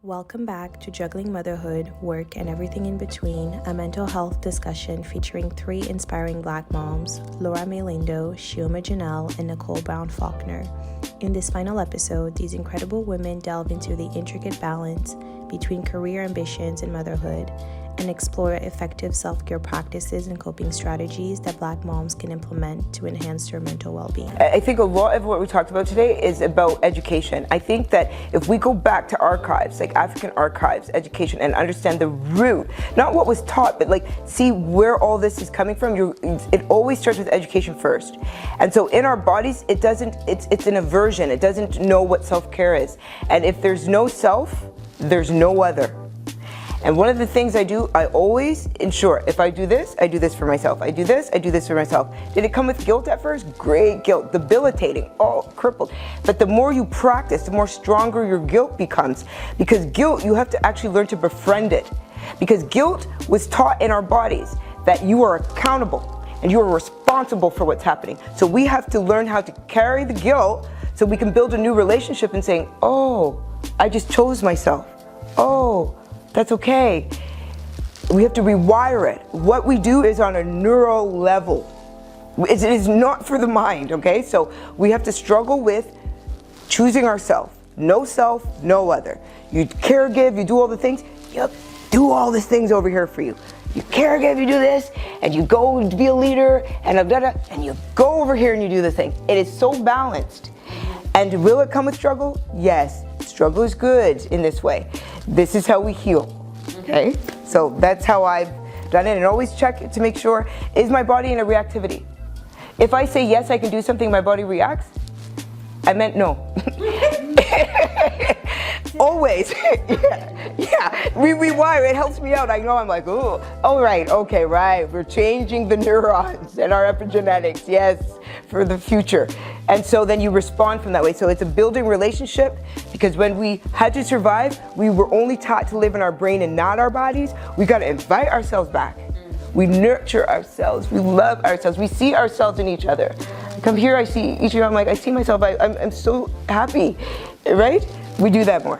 Welcome back to Juggling Motherhood, Work, and Everything in Between, a mental health discussion featuring three inspiring Black moms, Mae Lindo, Chioma Janelle, and Nicole Brown Faulknor. In this final episode, these incredible women delve into the intricate balance between career ambitions and motherhood and explore effective self-care practices and coping strategies that Black moms can implement to enhance their mental well-being. I think a lot of what we talked about today is about education. I think that if we go back to archives, like African archives, education, and understand the root, not what was taught, but like see where all this is coming from, it always starts with education first. And so in our bodies, it's an aversion. It doesn't know what self-care is. And if there's no self, there's no other. And one of the things I do, I always ensure, if I do this for myself. I do this for myself. Did it come with guilt at first? Great guilt, debilitating, all crippled. But the more you practice, the more stronger your guilt becomes. Because guilt, you have to actually learn to befriend it. Because guilt was taught in our bodies that you are accountable and you are responsible for what's happening. So we have to learn how to carry the guilt so we can build a new relationship and saying, oh, I just chose myself. Oh, that's okay. We have to rewire it. What we do is on a neural level. It is not for the mind, okay? So we have to struggle with choosing ourselves. No self, no other. You caregive, you do all the things. You do all these things over here for you. You caregive, you do this, and you go to be a leader, and you go over here and you do the thing. It is so balanced. And will it come with struggle? Yes. Struggle is good in this way. This is how we heal, okay? So that's how I've done it, and always check to make sure, is my body in a reactivity? If I say yes, I can do something, my body reacts, I meant no. Always, yeah, we rewire, it helps me out. I know I'm like, oh, right, okay, right. We're changing the neurons and our epigenetics, yes, for the future. And so then you respond from that way. So it's a building relationship, because when we had to survive, we were only taught to live in our brain and not our bodies. We got to invite ourselves back. We nurture ourselves, we love ourselves, we see ourselves in each other. I come here, I see each other, I'm like, I see myself, I'm so happy, right? We do that more.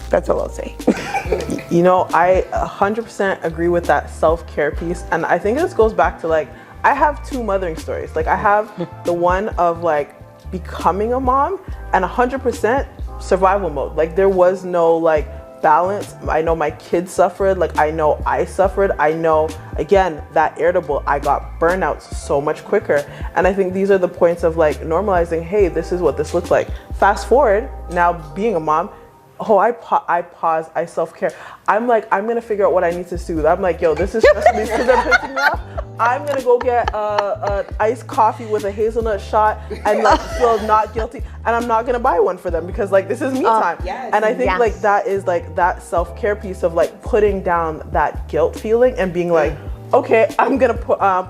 That's all I'll say. You know, I 100% agree with that self-care piece. And I think this goes back to like, I have two mothering stories. Like I have the one of like becoming a mom and 100% survival mode. Like there was no like balance. I know my kids suffered, like I know I suffered. I know, again, that irritable, I got burnouts so much quicker. And I think these are the points of like normalizing, hey, this is what this looks like. Fast forward, now being a mom, I pause, I self-care. I'm like, I'm gonna figure out what I need to soothe. I'm like, yo, this is stressing me because I'm pissing me off. I'm gonna go get an iced coffee with a hazelnut shot and like feel not guilty. And I'm not gonna buy one for them because like this is me time. Yes. And I think like that is like that self-care piece of like putting down that guilt feeling and being like, okay, I'm gonna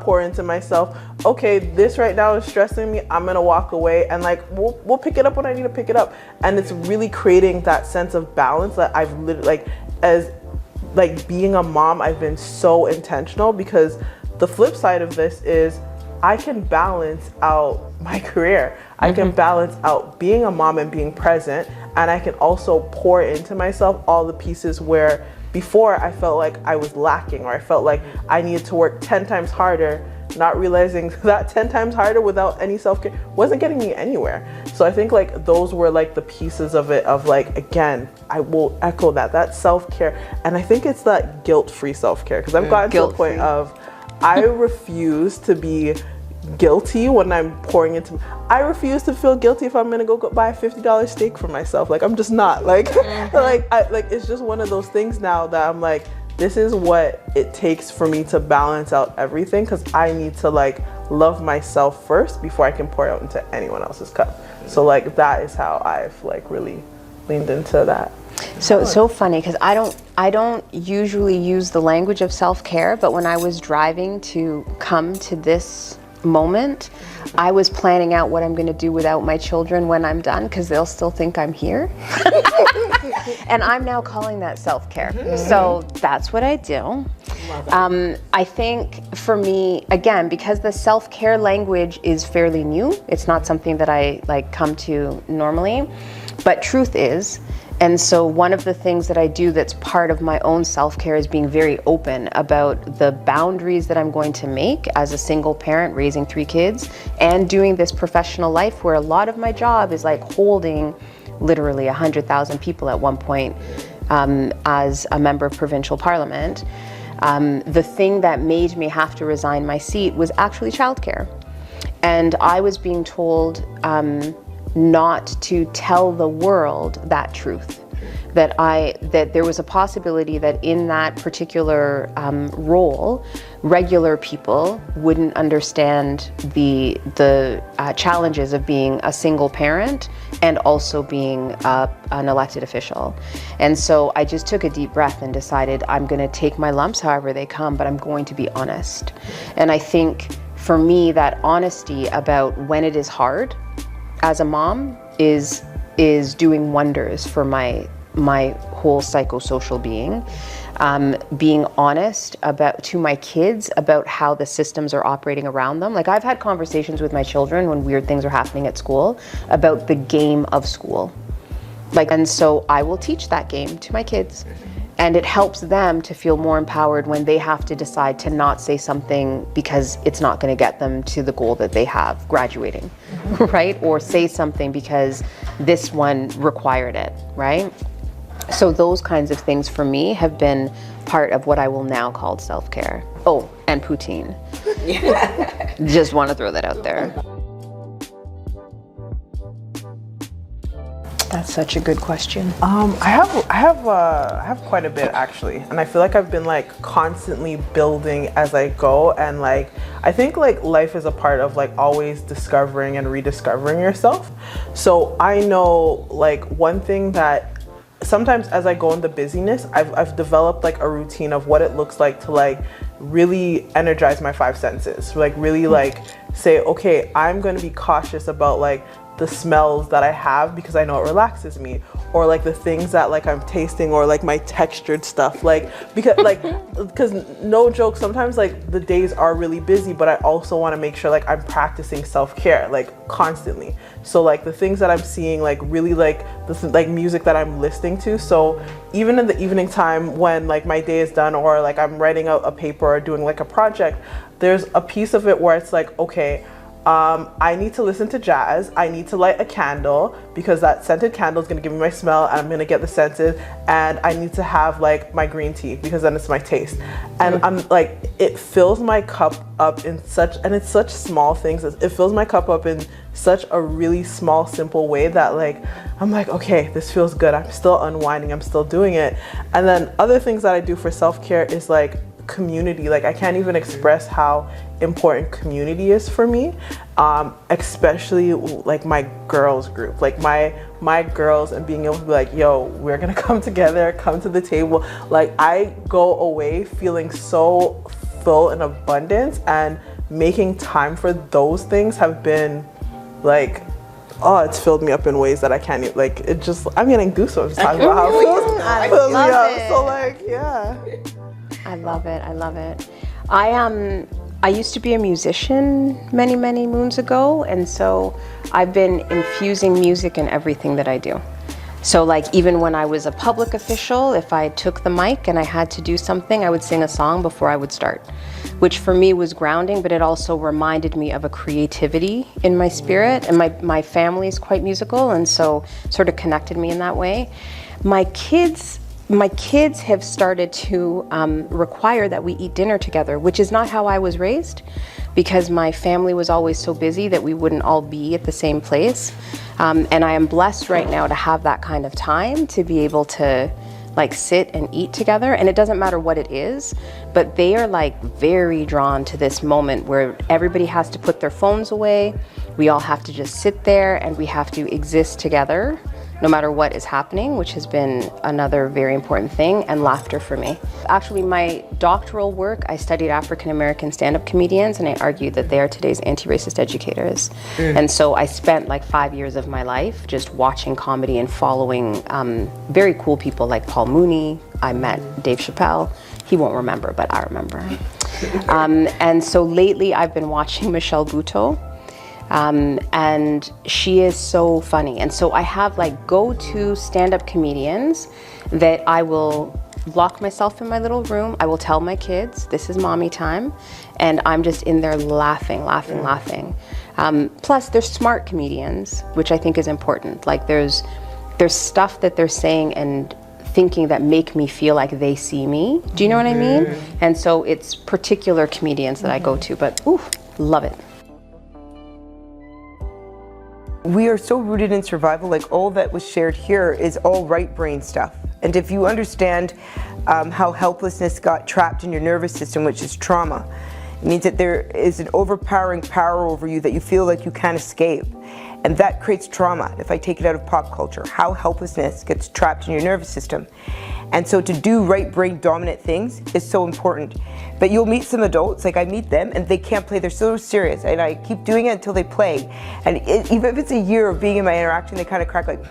pour into myself. Okay, this right now is stressing me. I'm gonna walk away and like we'll pick it up when I need to pick it up. And it's really creating that sense of balance that I've literally like as like being a mom, I've been so intentional because the flip side of this is I can balance out my career. I can balance out being a mom and being present, and I can also pour into myself all the pieces where before I felt like I was lacking or I felt like I needed to work 10 times harder, not realizing that 10 times harder without any self-care wasn't getting me anywhere. So I think like those were like the pieces of it of like, again, I will echo that self-care. And I think it's that guilt-free self-care because I've gotten to a point of I refuse to be guilty when I'm pouring into. I refuse to feel guilty if I'm gonna go buy a $50 steak for myself. Like I'm just not like, it's just one of those things now that I'm like, this is what it takes for me to balance out everything because I need to like love myself first before I can pour out into anyone else's cup. So like that is how I've like really leaned into that. So it's so funny because I don't usually use the language of self-care, but when I was driving to come to this moment, I was planning out what I'm going to do without my children when I'm done because they'll still think I'm here. And I'm now calling that self-care. So that's what I do. I think for me, again, because the self-care language is fairly new, it's not something that I like come to normally, but truth is And so one of the things that I do that's part of my own self-care is being very open about the boundaries that I'm going to make as a single parent raising 3 kids and doing this professional life where a lot of my job is like holding literally 100,000 people at one point as a member of provincial parliament. The thing that made me have to resign my seat was actually childcare. And I was being told not to tell the world that truth, that there was a possibility that in that particular role, regular people wouldn't understand the challenges of being a single parent and also being an elected official. And so I just took a deep breath and decided I'm going to take my lumps however they come, but I'm going to be honest. And I think for me, that honesty about when it is hard as a mom is doing wonders for my whole psychosocial being. Being honest to my kids about how the systems are operating around them. Like, I've had conversations with my children when weird things are happening at school about the game of school. And so I will teach that game to my kids. And it helps them to feel more empowered when they have to decide to not say something because it's not going to get them to the goal that they have, graduating, right? Or say something because this one required it, right? So those kinds of things for me have been part of what I will now call self-care. Oh, and poutine. Just want to throw that out there. That's such a good question. I have quite a bit actually, and I feel like I've been like constantly building as I go, and like I think like life is a part of like always discovering and rediscovering yourself. So I know like one thing that sometimes as I go in the busyness, I've developed like a routine of what it looks like to like really energize my 5 senses, like really like say, okay, I'm going to be cautious about like the smells that I have because I know it relaxes me, or like the things that like I'm tasting, or like my textured stuff, because no joke, sometimes like the days are really busy, but I also want to make sure like I'm practicing self-care like constantly. So like the things that I'm seeing, like really like the like music that I'm listening to. So even in the evening time when like my day is done, or like I'm writing out a paper or doing like a project, there's a piece of it where it's like, okay, I need to listen to jazz. I need to light a candle because that scented candle is going to give me my smell and I'm going to get the senses, and I need to have like my green tea because then it's my taste. And I'm like, it fills my cup up in such, and it's such small things. It fills my cup up in such a really small, simple way that like, I'm like, okay, this feels good. I'm still unwinding. I'm still doing it. And then other things that I do for self-care is like community. Like, I can't even express how important community is for me, especially like my girls group, like my girls, and being able to be like, yo, we're gonna come together, come to the table. Like, I go away feeling so full and abundance, and making time for those things have been like, oh, it's filled me up in ways that I can't even, like, it just, I'm getting goosebumps talking about how it fills me up. So like, yeah. I love it. I love it. I used to be a musician many, many moons ago, and so I've been infusing music in everything that I do. So like, even when I was a public official, if I took the mic and I had to do something, I would sing a song before I would start, which for me was grounding, but it also reminded me of a creativity in my spirit. And my family is quite musical, and so sort of connected me in that way. My kids have started to require that we eat dinner together, which is not how I was raised, because my family was always so busy that we wouldn't all be at the same place. And I am blessed right now to have that kind of time to be able to like sit and eat together. And it doesn't matter what it is, but they are like very drawn to this moment where everybody has to put their phones away. We all have to just sit there and we have to exist together, no matter what is happening, which has been another very important thing, and laughter for me. Actually, my doctoral work, I studied African-American stand-up comedians, and I argued that they are today's anti-racist educators. And so I spent like 5 years of my life just watching comedy and following very cool people like Paul Mooney. I met Dave Chappelle. He won't remember, but I remember. And so lately I've been watching Michelle Buteau. And she is so funny. And so I have like go-to stand-up comedians that I will lock myself in my little room. I will tell my kids, this is mommy time. And I'm just in there laughing. Plus there's smart comedians, which I think is important. Like there's stuff that they're saying and thinking that make me feel like they see me. Do you know what I mean? And so it's particular comedians that I go to, but ooh, love it. We are so rooted in survival, like all that was shared here is all right brain stuff. And if you understand how helplessness got trapped in your nervous system, which is trauma, it means that there is an overpowering power over you that you feel like you can't escape. And that creates trauma, if I take it out of pop culture, how helplessness gets trapped in your nervous system. And so to do right brain dominant things is so important. But you'll meet some adults, like I meet them, and they can't play, they're so serious. And I keep doing it until they play. And even if it's a year of being in my interaction, they kind of crack like,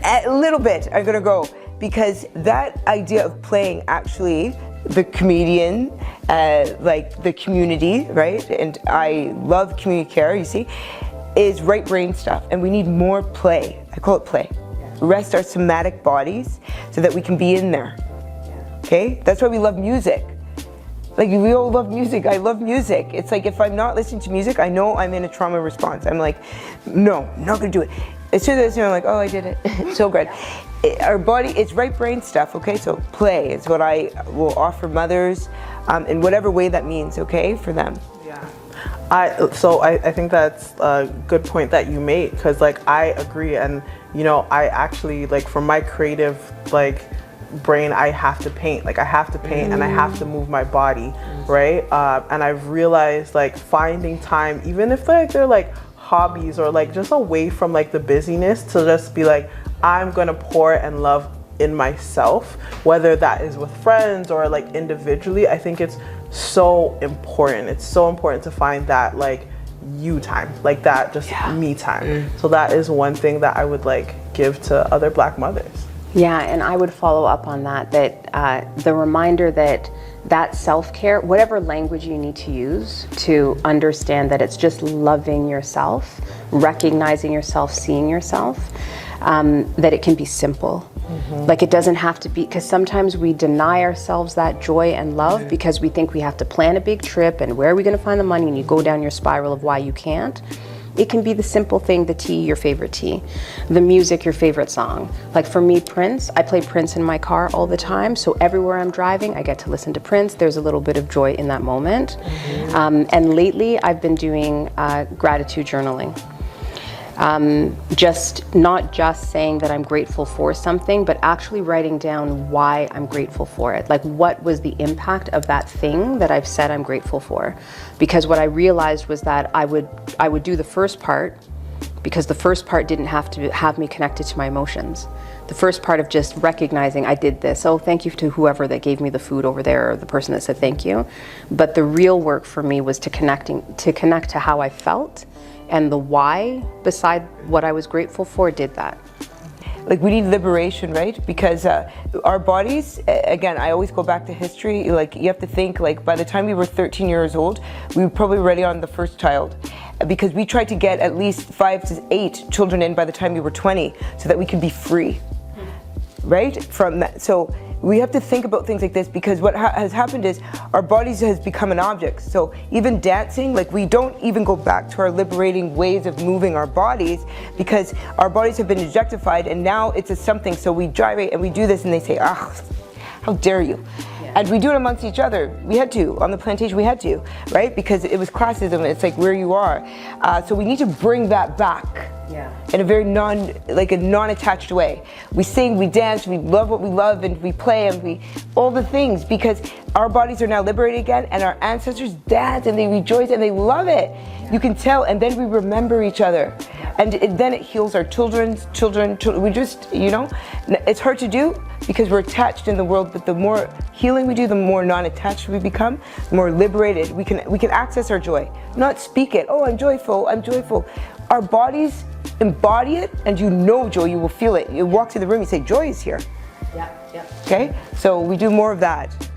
a little bit, I'm gonna go. Because that idea of playing actually, the comedian, like the community, right? And I love community care, you see, is right brain stuff. And we need more play. I call it play. Rest our somatic bodies so that we can be in there. Okay? That's why we love music. Like we all love music. I love music. It's like if I'm not listening to music, I know I'm in a trauma response. I'm like, no, I'm not gonna do it. As soon as I listen, I'm like, oh, I did it. So good. Our body, it's right brain stuff, okay? So play is what I will offer mothers in whatever way that means, okay, for them. Yeah. I think that's a good point that you made, because like I agree, and you know, I actually, like, for my creative like brain, I have to paint. Like I have to paint and I have to move my body, right? And I've realized like finding time, even if like they're like hobbies or like just away from like the busyness, to just be like, I'm gonna pour and love in myself, whether that is with friends or like individually. I think it's so important. It's so important to find that like you time, like that just me time. So that is one thing that I would like give to other Black mothers. Yeah, and I would follow up on that, the reminder that self-care, whatever language you need to use to understand that it's just loving yourself, recognizing yourself, seeing yourself, that it can be simple. Like it doesn't have to be, because sometimes we deny ourselves that joy and love because we think we have to plan a big trip and where are we going to find the money, and you go down your spiral of why you can't. It can be the simple thing, the tea, your favorite tea, the music, your favorite song. Like for me, Prince, I play Prince in my car all the time. So everywhere I'm driving, I get to listen to Prince. There's a little bit of joy in that moment. And lately I've been doing gratitude journaling. Not just saying that I'm grateful for something, but actually writing down why I'm grateful for it. Like what was the impact of that thing that I've said I'm grateful for? Because what I realized was that I would do the first part, because the first part didn't have to have me connected to my emotions. The first part of just recognizing I did this. Oh, thank you to whoever that gave me the food over there, or the person that said thank you. But the real work for me was to connect to how I felt. And the why beside what I was grateful for did that. Like we need liberation, right? Because our bodies, again, I always go back to history. Like you have to think, like by the time we were 13 years old, we were probably already on the first child, because we tried to get at least 5 to 8 children in by the time we were 20, so that we could be free, right? From that. So we have to think about things like this, because what has happened is our bodies has become an object. So even dancing, like we don't even go back to our liberating ways of moving our bodies, because our bodies have been objectified and now it's a something. So we gyrate and we do this and they say, ah, how dare you? And we do it amongst each other. We had to, on the plantation we had to, right? Because it was classism, it's like where you are. So we need to bring that back. In a very non-attached way. We sing, we dance, we love what we love, and we play, and we all the things, because our bodies are now liberated again, and our ancestors dance and they rejoice and they love it. You can tell, and then we remember each other, and then it heals our children's children. We just, you know, it's hard to do because we're attached in the world, but the more healing we do, the more non-attached we become, the more liberated we can access our joy, not speak it. Oh, I'm joyful, I'm joyful. Our bodies embody it, and you know joy, you will feel it. You walk to the room, you say, joy is here. Yeah. Okay? So we do more of that.